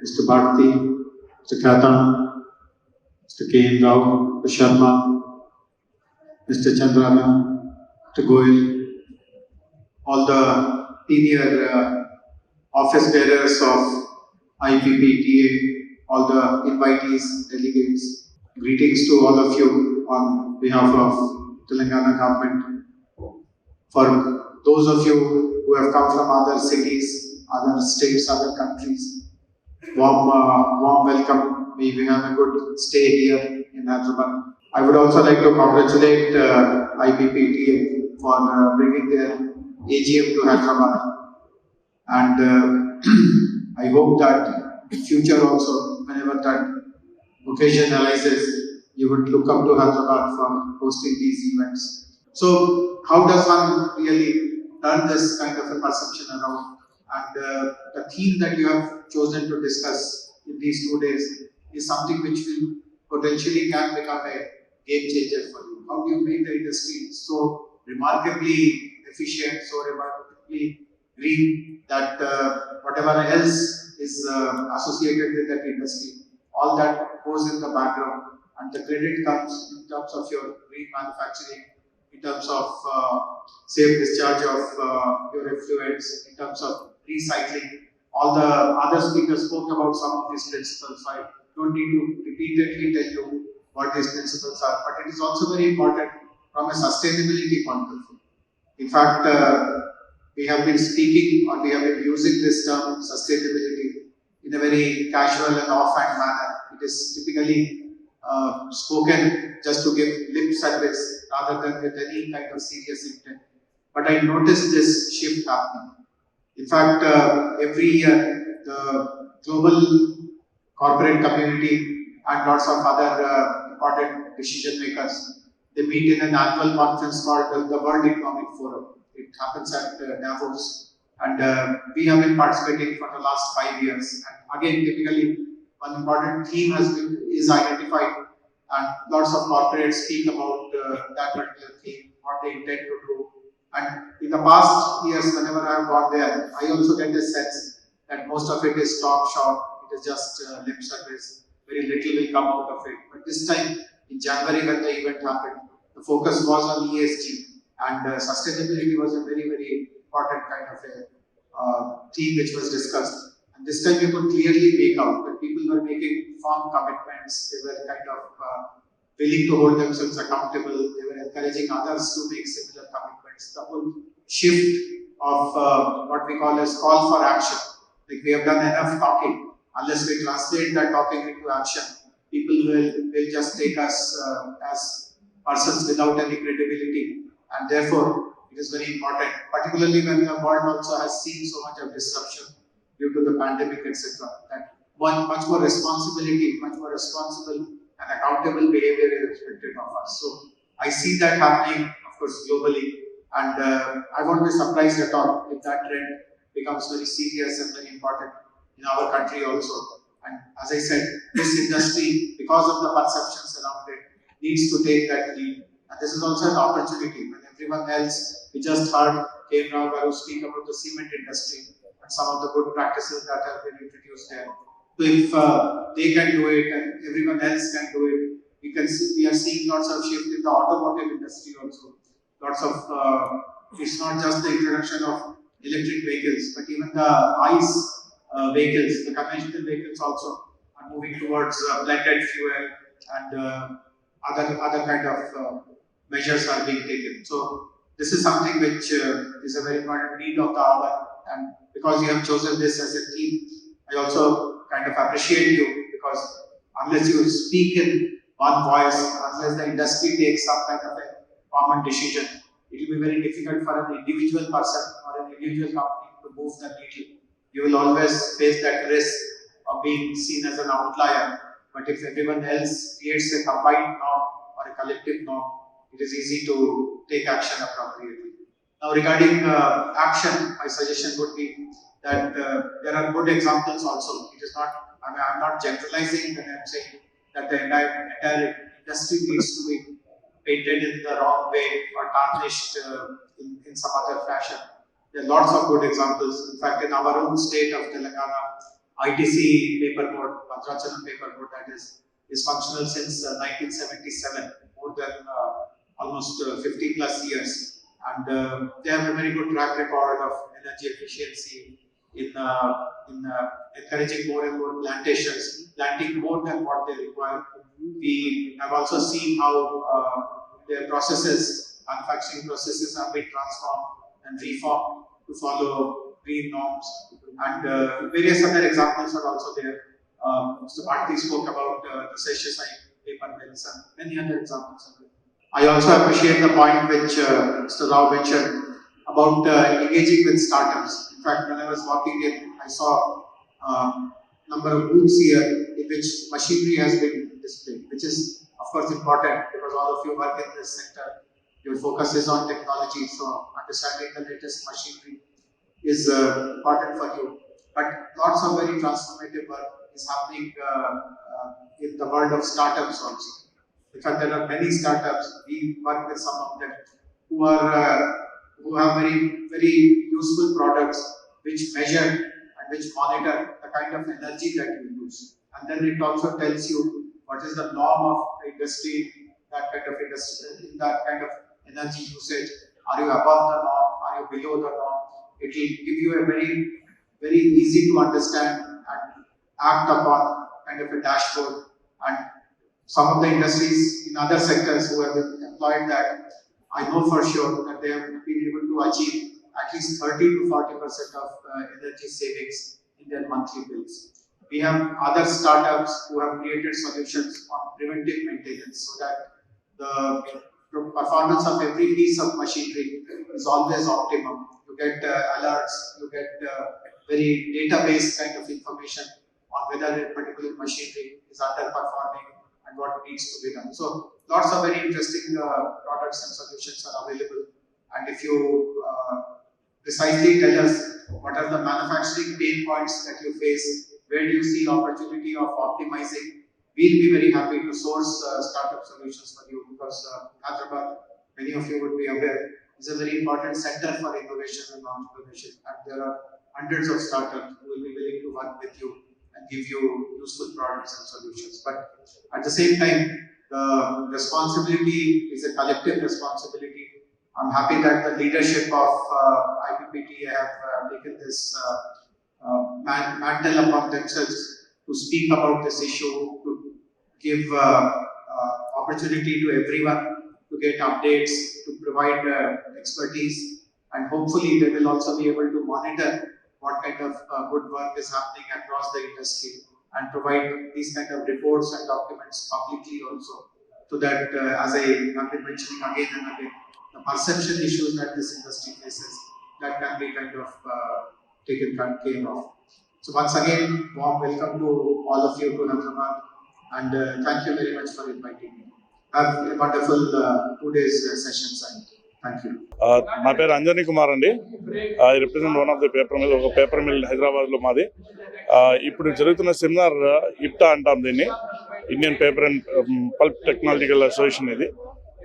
Mr. Bharti, Mr. Khatan, Mr. K. Rao, Mr. Sharma, Mr. Chandrana, Mr. Goyal, all the senior office bearers of IPPTA, all the invitees, delegates, greetings to all of you on behalf of Telangana government. For those of you who have come from other cities, other states, other countries, warm welcome. We have a good stay here in Hyderabad. I would also like to congratulate IPPTA for bringing their AGM to Hyderabad, and I hope that in future also, whenever that occasion arises, you would look up to Hyderabad for hosting these events. So, how does one really turn this kind of a perception around? And the theme that you have chosen to discuss in these 2 days is something which will potentially can become a game changer for you. How do you make the industry so remarkably efficient, so remarkably green that whatever else is associated with that industry, all that goes in the background, and the credit comes in terms of your green manufacturing, in terms of safe discharge of your effluents, in terms of recycling. All the other speakers spoke about some of these principles. I don't need to repeatedly tell you what these principles are, but it is also very important from a sustainability point of view. In fact, we have been speaking or we have been using this term sustainability in a very casual and offhand manner. It is typically spoken just to give lip service rather than with any kind of serious intent. But I noticed this shift happening. In fact, every year the global corporate community and lots of other important decision makers, they meet in an annual conference called the World Economic Forum. It happens at Davos, and we have been participating for the last 5 years. And again, typically, one important theme is identified, and lots of corporates speak about that particular theme, what they intend to do. And in the past years, whenever I have gone there, I also get a sense that most of it is talk shop, it is just lip service, very little will come out of it. But this time, in January, when the event happened, the focus was on ESG, and sustainability was a very, very important kind of a theme which was discussed. And this time, you could clearly make out that people were making firm commitments, they were kind of willing to hold themselves accountable, they were encouraging others to make similar commitments. The whole shift of what we call as call for action. Like, we have done enough talking. Unless we translate that talking into action, people will just take us as persons without any credibility. And therefore, it is very important, particularly when the world also has seen so much of disruption due to the pandemic, etc., that much more responsibility, much more responsible and accountable behavior is expected of us. So I see that happening, of course, globally, and I won't be surprised at all if that trend becomes very serious and very important in our country also. And as I said, this industry, because of the perceptions around it, needs to take that lead. And this is also an opportunity when everyone else, we just heard K. Rao speak about the cement industry and some of the good practices that have been introduced there. So if they can do it and everyone else can do it, we are seeing lots of shift in the automotive industry also. Lots of, it's not just the introduction of electric vehicles, but even the ICE vehicles, the conventional vehicles also are moving towards blended fuel, and other kind of measures are being taken. So this is something which is a very important need of the hour, and because you have chosen this as a theme, I also kind of appreciate you, because unless you speak in one voice, unless the industry takes some kind of a common decision, it will be very difficult for an individual person or an individual company to move the needle. You will always face that risk of being seen as an outlier. But if everyone else creates a combined norm or a collective norm, it is easy to take action appropriately. Now, regarding action, my suggestion would be that there are good examples also. It is not, I'm not generalizing when I'm saying that the entire industry needs to be painted in the wrong way or tarnished in some other fashion. There are lots of good examples. In fact, in our own state of Telangana, ITC paper board, Bhadrachalam paper board, that is functional since 1977, more than almost 50 plus years. And they have a very good track record of energy efficiency in encouraging more and more plantations, planting more than what they require. We have also seen how their processes, manufacturing processes have been transformed and reformed to follow green norms, and various other examples are also there. Mr. Bharti spoke about the sachet paper mills and many other examples are there. I also appreciate the point which Mr. Rao mentioned about engaging with startups. In fact, when I was walking in, I saw number of booths here in which machinery has been displayed, which is of course important because all of you work in this sector. Your focus is on technology, so understanding the latest machinery is important for you. But lots of very transformative work is happening in the world of startups also. In fact, there are many startups. We work with some of them who have very useful products which measure and which monitor the kind of energy that you use, and then it also tells you what is the norm of the industry, that kind of industry, in that kind of energy usage. Are you above the norm? Are you below the norm? It will give you a very easy to understand and act upon kind of a dashboard. And some of the industries in other sectors who have employed that, I know for sure that they have been able to achieve at least 30 to 40% of energy savings in their monthly bills. We have other startups who have created solutions on preventive maintenance so that the performance of every piece of machinery is always optimum. You get alerts, you get very database kind of information on whether a particular machinery is underperforming and what needs to be done. So lots of very interesting products and solutions are available. And if you precisely tell us what are the manufacturing pain points that you face, where do you see opportunity of optimizing, we'll be very happy to source startup solutions for you, because Hyderabad, many of you would be aware, is a very important center for innovation and entrepreneurship, and there are hundreds of startups who will be willing to work with you and give you useful products and solutions. But at the same time, the responsibility is a collective responsibility. I'm happy that the leadership of IPPTA have taken this mantle upon themselves to speak about this issue, to give opportunity to everyone to get updates, to provide expertise, and hopefully they will also be able to monitor what kind of good work is happening across the industry and provide these kind of reports and documents publicly also, so that as I have been mentioning again and again, the perception issues that this industry faces, that can be kind of taken care of. So once again, warm welcome to all of you to Hyderabad, and thank you very much for inviting me. Have a wonderful 2 days session, and thank you. నా పేరు అంజనీ కుమార్ అండి. I represent one of the paper mill, ఒక paper mill హైదరాబాద్లో మాది. ఇప్పుడు జరుగుతున్న seminar IPTA అంటాం దీన్ని, Indian paper and pulp technological association. ఇది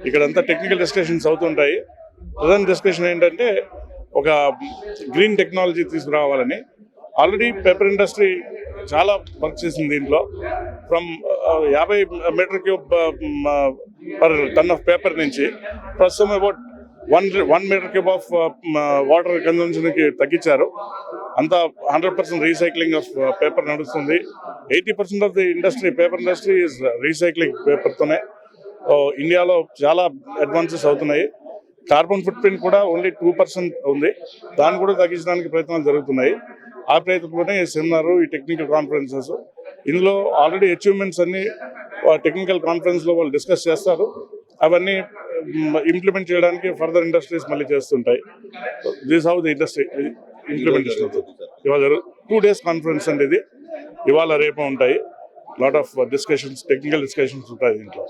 ఇక్కడంతా టెక్నికల్ డిస్కషన్స్ అవుతుంటాయి. ప్రజెంట్ డిస్కషన్ ఏంటంటే ఒక గ్రీన్ టెక్నాలజీ తీసుకురావాలని. ఆల్రెడీ పేపర్ ఇండస్ట్రీ చాలా వర్క్ చేసింది దీంట్లో. From 50 metre cube per ton of paper నుంచి ప్రస్తుతం about 1 metre cube of water కన్జంప్షన్కి తగ్గించారు. అంతా 100% రీసైక్లింగ్ ఆఫ్ పేపర్ నడుస్తుంది. 80% of the industry, paper industry is recycling పేపర్తోనే. ఇండియాలో చాలా అడ్వాన్సెస్ అవుతున్నాయి. కార్బన్ ఫుట్ ప్రింట్ కూడా ఓన్లీ 2% ఉంది. దాన్ని కూడా తగ్గించడానికి ప్రయత్నాలు జరుగుతున్నాయి. ఆ ప్రయత్నంలోనే ఈ సెమినారు, ఈ టెక్నికల్ కాన్ఫరెన్సెస్, ఇందులో ఆల్రెడీ అచీవ్మెంట్స్ అన్ని టెక్నికల్ కాన్ఫరెన్స్లో వాళ్ళు డిస్కస్ చేస్తారు. అవన్నీ ఇంప్లిమెంట్ చేయడానికి ఫర్దర్ ఇండస్ట్రీస్ మళ్ళీ చేస్తుంటాయి. This how the industry implementation అవుతుంది. ఇవాళ 2 days కాన్ఫరెన్స్ అండి ఇది. ఇవాళ రేపు ఉంటాయి. Lot of discussions, technical discussions ఉంటాయి దీంట్లో.